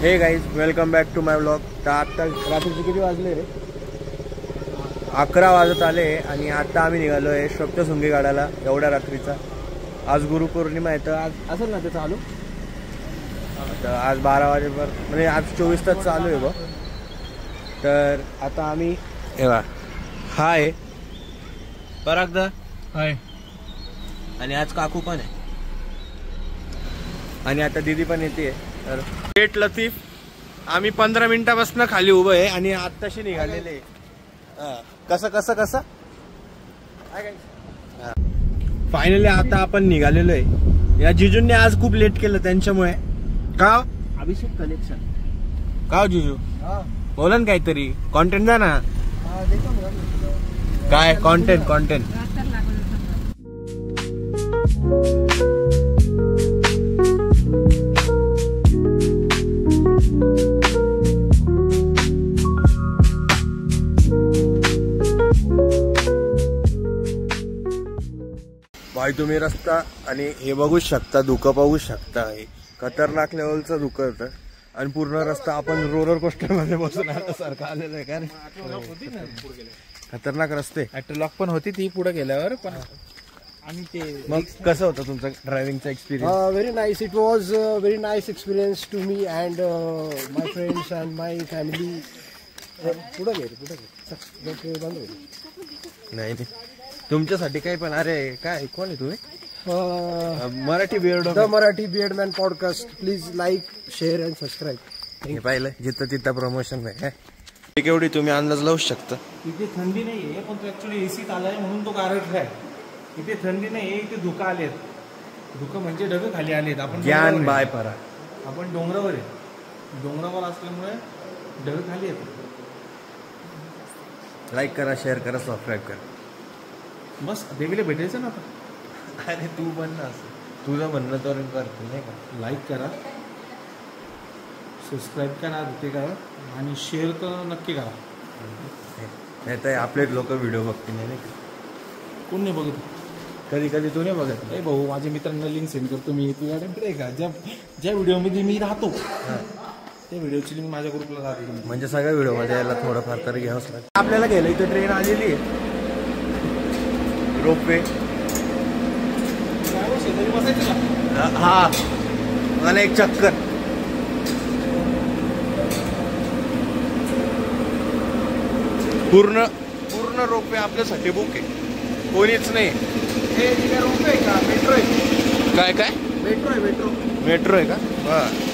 हे guys welcome back to my blog. तर आत्ता रात्रीचे किती वाजले रे? 11 वाजत आले आणि आता आम्ही निघालो आहे सप्तशृंगी गाडाला एवढ्या रात्रीचा। आज गुरुपौर्णिमा आहे तर आज असेल ना ते चालू। तर आज 12 वाजेपर्यंत म्हणजे आज 24 तास चालू आहे बघ। तर आता आम्ही हाय परागदा हाय आणि आज काकू पण आहे आणि आता दीदी पण येते। तर शेठ लतीफ आम्ही 15 मिनिटापासून खाली उभं आहे आणि आत्ताशी निघालेले। कसं कसं कसं फायनली आता आपण निघालेलो आहे। या जिजूंनी आज खूप लेट केलं त्यांच्यामुळे। का अभिषेक कलेक्शन का जिजू बोला ना काहीतरी कॉन्टेंट द्या ना। काय कॉन्टेंट कॉन्टेंट भाई तुम्ही रस्ता आणि हे बघू शकता, धुकं पाहू शकता। हे खतरनाक लेवलचं धुकं होतं आणि पूर्ण रस्ता आपण रोलर कोस्टर मध्ये बसून आल्यासारखं आलेलं आहे। का खतरनाक रस्ते। लॉक पण होती ती पुढे गेल्यावर पण। आणि ते मग कसं होतं तुमचं ड्रायव्हिंगचा experience? Very nice. It was a very nice experience to me and my friends and my family. पुढे घे बंद होईल। नाही तुमच्यासाठी काही पण। अरे काय कोण आहे तुम्ही? Marathi beard the Marathi beard man podcast. Please like share and subscribe. हे पाहिलं जिथं तिथं प्रमोशन आहे। केवढी तुम्ही अंदाज लावू शकता? इथे थंडी नाहीये पण तो ऍक्च्युली एसीत आलाय म्हणून तो गारठ आहे। इथे थंडी नाहीये, इथे धुकं आलेत। धुकं म्हणजे ढग खाली आलेत। आपण ज्ञान बाय परा आपण डोंगरावर आहे। डोंगरावर असल्यामुळे ढग खाली येतात। लाईक करा, शेअर करा, सबस्क्राईब करा। बस देवीला भेटायचं ना आता। अरे तू पण ना असं तुझं म्हणणं तर करतो नाही का? लाईक करा, सबस्क्राईब करा, ते करा आणि शेअर तर नक्की करा। नाही तर आपले लोक व्हिडिओ बघतील नाही का? कोण नाही बघत? कधी कधी तू नाही बघत? नाही भाऊ, माझ्या मित्रांना लिंक सेंड करतो मी। तुझ्याकडे का ज्या व्हिडिओमध्ये मी राहतो त्या व्हिडिओची लिंक माझ्या ग्रुपला राहते। म्हणजे सगळ्या व्हिडिओमध्ये यायला थोडंफार तरी घ्यावंच लागतं। आपल्याला गेलं इथं ट्रेन आलेली आहे, रोपवे। हा मला एक चक्कर। पूर्ण पूर्ण रोपवे आपल्यासाठी बुक आहे, कोणीच नाही। हे रोपवे आहे का? मेट्रो आहे? काय काय मेट्रो आहे, मेट्रो मेट्रो आहे का? बर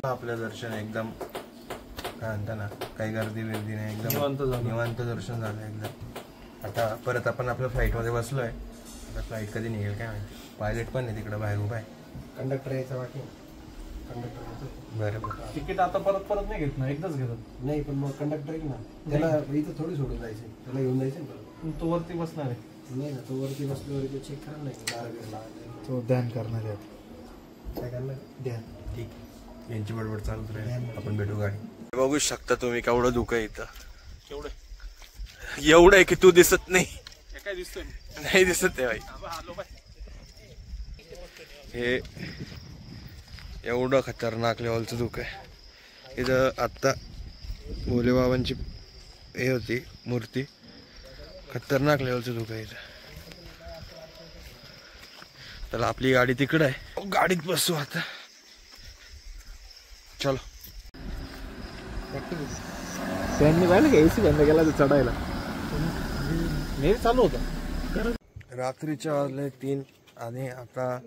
आपलं दर्शन एकदम काय म्हणता ना, काही गर्दी बिर्दी नाही, एकदम निवांत दर्शन झालं एकदम। आता परत आपण आपल्या फ्लाईटमध्ये बसलोय। आता फ्लाईट कधी निघेल काय माहिती। पायलट पण आहे तिकडं बाहेर उभा आहे। कंडक्टर यायचा वाटलं। कंडक्टर बरोबर तिकीट आता परत परत नाही घेत ना, एकदाच घेतात। नाही पण मग कंडक्टर आहे ना, त्याला इथं थोडी सोडून जायचं, त्याला घेऊन जायचं ना। तो वरती बसणार आहे। नाही ना, तो वरती बसल्यावर चेक करा नाही, तो ध्यान करणार आहे। काय करणार? ध्यान ठीक आहे, यांची बडबड चालूच राहील, आपण भेटू गाडी। बघू शकता तुम्ही केवढं धुकं इथं। केवढं एवढं आहे की तू दिसत नाही। काय दिसतोय? नाही दिसत आहे भाई। हे एवढं खतरनाक लेवलचं धुकं आहे इथं। आत्ता भोलेबाबांची हे होती मूर्ती, खतरनाक लेवलचं धुकं आहे इथं। तर आपली गाडी तिकडं आहे, गाडीत बसू आता, चलो। त्यांनी पाहिलं का एसी बंद केला चढायला? नाही चालू होता। रात्रीच्या वाजले 3 आणि आता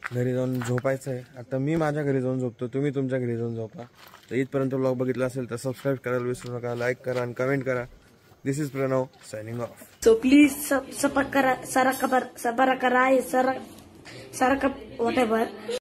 घरी जाऊन झोपायचं आहे। आता मी माझ्या घरी जाऊन झोपतो, तुम्ही तुमच्या घरी जाऊन झोपा। तर इथपर्यंत ब्लॉग बघितला असेल तर सबस्क्राईब करायला विसरू नका, लाईक करा आणि कमेंट करा। This is Pranav signing off. So please subscribe, whatever.